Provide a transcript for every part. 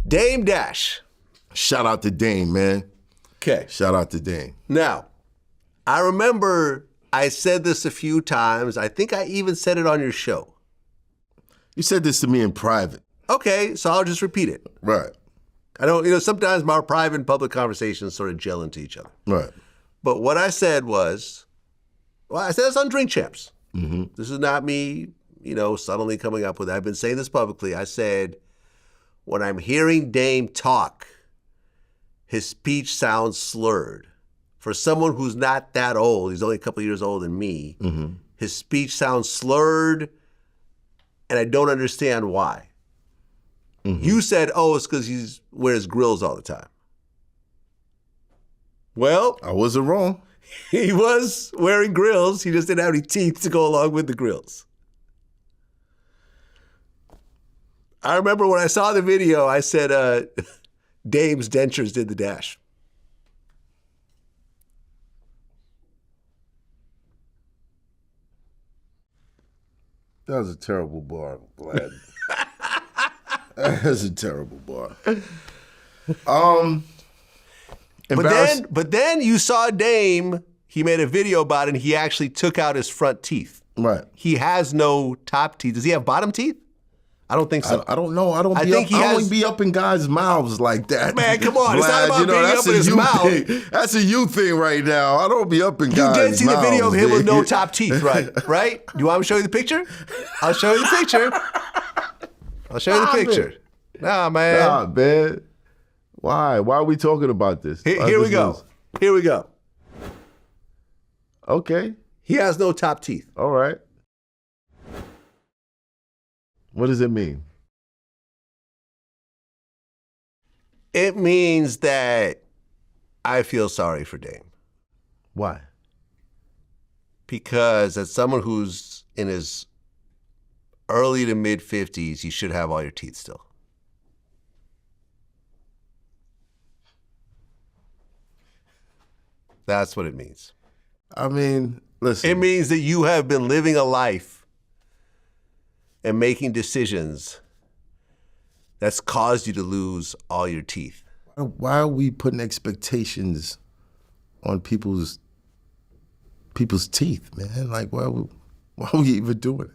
Dame Dash. Shout out to Dame, man. Okay. Shout out to Dame. Now, I remember I said this a few times. I think I even said it on your show. You said this to me in private. Okay, so I'll just repeat it. Right. I don't, sometimes my private and public conversations sort of gel into each other. Right. But what I said was, I said this on Drink Champs. Mm-hmm. This is not me, suddenly coming up with it. I've been saying this publicly. I said, when I'm hearing Dame talk, his speech sounds slurred. For someone who's not that old, he's only a couple years older than me, his speech sounds slurred, and I don't understand why. You said, it's because he wears grills all the time. Well, I wasn't wrong. He was wearing grills. He just didn't have any teeth to go along with the grills. I remember when I saw the video, I said, Dame's dentures did the dash. That was a terrible bar, Vlad. That was a terrible bar. But then you saw Dame, he made a video about it, and he actually took out his front teeth. Right. He has no top teeth. Does he have bottom teeth? I don't think so. I don't know. I don't be up in guys' mouths like that. Man, come on. It's not about being up in his mouth. Thing. That's a you thing right now. I don't be up in guys' mouths. You did see the video of him with no top teeth, right? Right? You want me to show you the picture? I'll show you the picture. Nah, man. Nah, man. Why? Why are we talking about this? Here we go. Here we go. Okay. He has no top teeth. All right. What does it mean? It means that I feel sorry for Dame. Why? Because as someone who's in his early to mid-50s, you should have all your teeth still. That's what it means. I mean, listen. It means that you have been living a life and making decisions that's caused you to lose all your teeth. Why are we putting expectations on people's teeth, man? Like, why are we even doing it?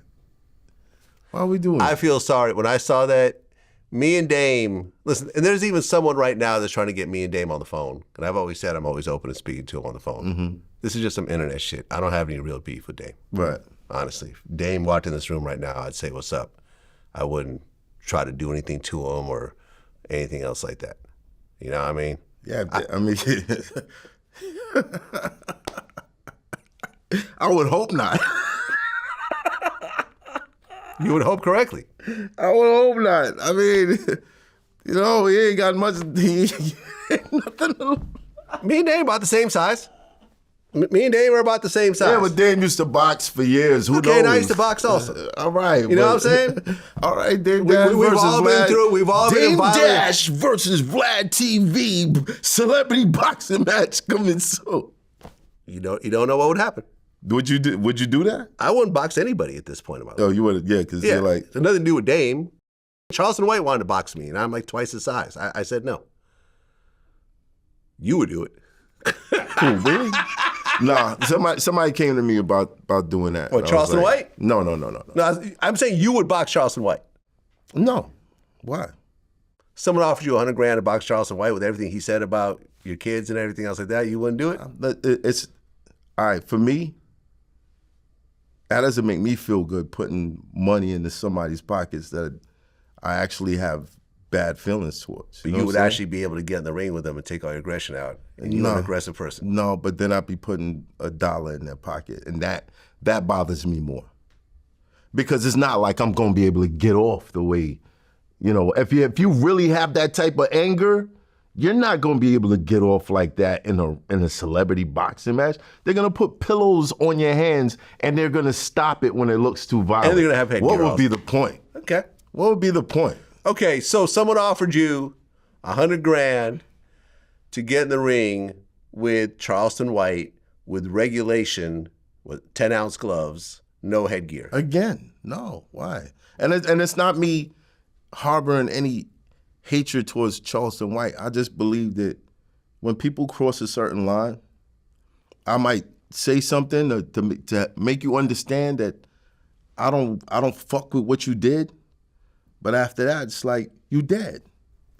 Why are we doing it? I feel sorry. When I saw that, me and Dame, listen, and there's even someone right now that's trying to get me and Dame on the phone. And I've always said I'm always open to speaking to him on the phone. Mm-hmm. This is just some internet shit. I don't have any real beef with Dame. Right. Honestly. If Dame walked in this room right now, I'd say, what's up? I wouldn't try to do anything to him or anything else like that. You know what I mean? Yeah, I mean, I would hope not. You would hope correctly. I would hope not. I mean, he ain't got much. He ain't nothing to... Me and Dame about the same size. Me and Dame are about the same size. Yeah, but Dame used to box for years. Who knows? Okay, and I used to box also. All right. You know what I'm saying? All right, Dame Dash we've versus all Vlad. been through. We've all been Dame involved. Dash versus Vlad TV celebrity boxing match coming soon. You don't know what would happen. Would you do that? I wouldn't box anybody at this point in my life. Oh, you would? Yeah, because you're like... It's nothing to do with Dame. Charleston White wanted to box me, and I'm like twice his size. I said no. You would do it. Oh, really? Nah, somebody came to me about doing that. What, Charleston White? No. No, I'm saying you would box Charleston White. No. Why? Someone offered you $100,000 to box Charleston White with everything he said about your kids and everything else like that. You wouldn't do it? It's all right for me. That doesn't make me feel good putting money into somebody's pockets that I actually have bad feelings towards. You would actually be able to get in the ring with them and take all your aggression out. And you're an aggressive person. No, but then I'd be putting $1 in their pocket. And that bothers me more. Because it's not like I'm going to be able to get off the way, if you really have that type of anger, you're not going to be able to get off like that in a celebrity boxing match. They're going to put pillows on your hands and they're going to stop it when it looks too violent. And they're going to have headgear What would off. be the point? Okay. What would be the point? Okay, so someone offered you $100,000 to get in the ring with Charleston White with regulation, with 10-ounce gloves, no headgear. Again, no. Why? And it's not me harboring any hatred towards Charleston White. I just believe that when people cross a certain line, I might say something to make you understand that I don't fuck with what you did. But after that, it's like, you dead.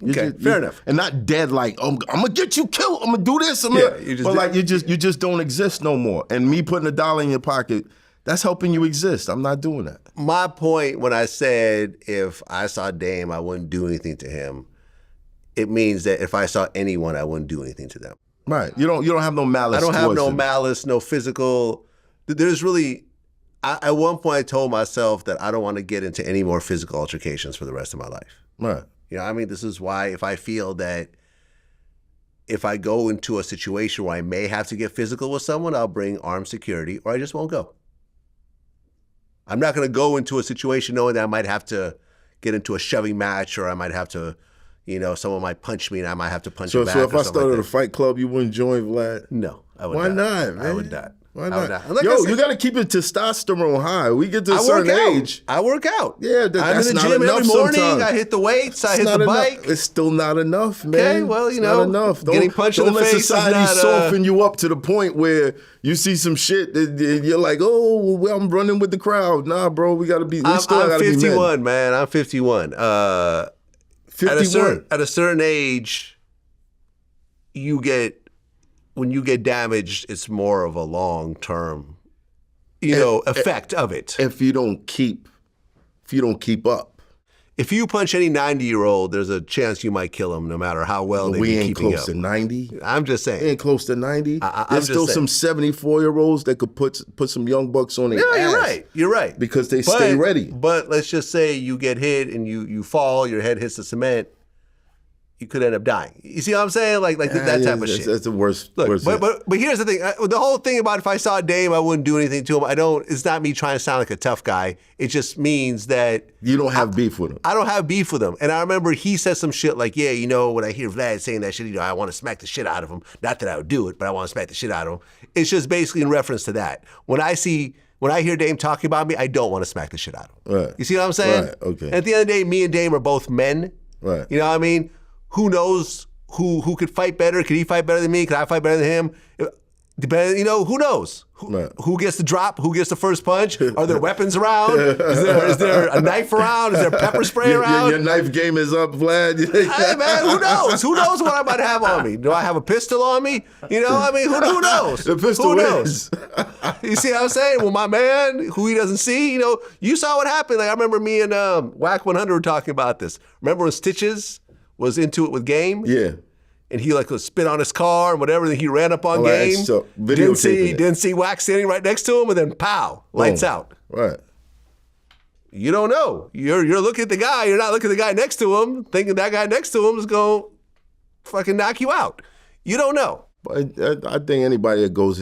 Okay, fair enough. And not dead like, oh, I'm gonna get you killed, I'm gonna do this. You just don't exist no more. And me putting $1 in your pocket, that's helping you exist. I'm not doing that. My point when I said if I saw Dame, I wouldn't do anything to him, it means that if I saw anyone, I wouldn't do anything to them. Right. You don't have no malice. I don't have no him. malice, no physical. There's really, at one point I told myself that I don't want to get into any more physical altercations for the rest of my life. Right. You know, I mean, this is why if I feel that if I go into a situation where I may have to get physical with someone, I'll bring armed security or I just won't go. I'm not going to go into a situation knowing that I might have to get into a shoving match or I might have to, you know, someone might punch me and I might have to punch him back. So if I started like a fight club, you wouldn't join, Vlad? No, I would not. Why not, man? I would not. Why not? Like yo, you got to keep your testosterone high. We get to a certain age. I work out. Yeah, I'm in the gym every morning. I hit the weights. I hit the bike. It's still not enough, man. Okay, well, you know, not enough. Getting punched in the face is not... Don't let society soften you up to the point where you see some shit that you're like, oh, well, I'm running with the crowd. Nah, bro, we got to be. I'm 51, man. I'm 51. 51. At a certain age, when you get damaged, it's more of a long-term, effect of it. If you don't keep up. If you punch any 90-year-old, there's a chance you might kill him no matter how well they be keeping up. We ain't close to 90. I'm just saying. We ain't close to 90. There's still some 74-year-olds that could put some young bucks on their ass. You're right. You're right. Because they stay ready. But let's just say you get hit and you fall, your head hits the cement. You could end up dying. You see what I'm saying? Like that type of shit. That's the worst. Look, but here's the thing. The whole thing about if I saw Dame, I wouldn't do anything to him. It's not me trying to sound like a tough guy. It just means that you don't have beef with him. I don't have beef with him. And I remember he said some shit like, yeah, when I hear Vlad saying that shit, I want to smack the shit out of him. Not that I would do it, but I want to smack the shit out of him. It's just basically in reference to that. When I hear Dame talking about me, I don't want to smack the shit out of him. Right. You see what I'm saying? Right. Okay. And at the end of the day, me and Dame are both men. Right. You know what I mean? Who knows who could fight better? Could he fight better than me? Could I fight better than him? Who knows? Who gets the drop? Who gets the first punch? Are there weapons around? Is there a knife around? Is there pepper spray around? Your knife game is up, Vlad. Hey, man, who knows? Who knows what I might have on me? Do I have a pistol on me? Who knows? The pistol who knows? You see what I'm saying? Well, my man, who he doesn't see, you saw what happened. Like I remember me and Whack 100 were talking about this. Remember when Stitches was into it with Game? Yeah. And he would spit on his car and whatever, then he ran up on Game. Didn't see Wax standing right next to him, and then pow, lights out. Right. You don't know. You're looking at the guy, you're not looking at the guy next to him, thinking that guy next to him is going to fucking knock you out. You don't know. But I think anybody that goes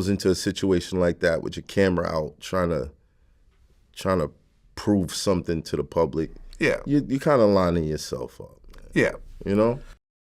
into a situation like that with your camera out, trying to prove something to the public, yeah, you kind of lining yourself up. Yeah. You know?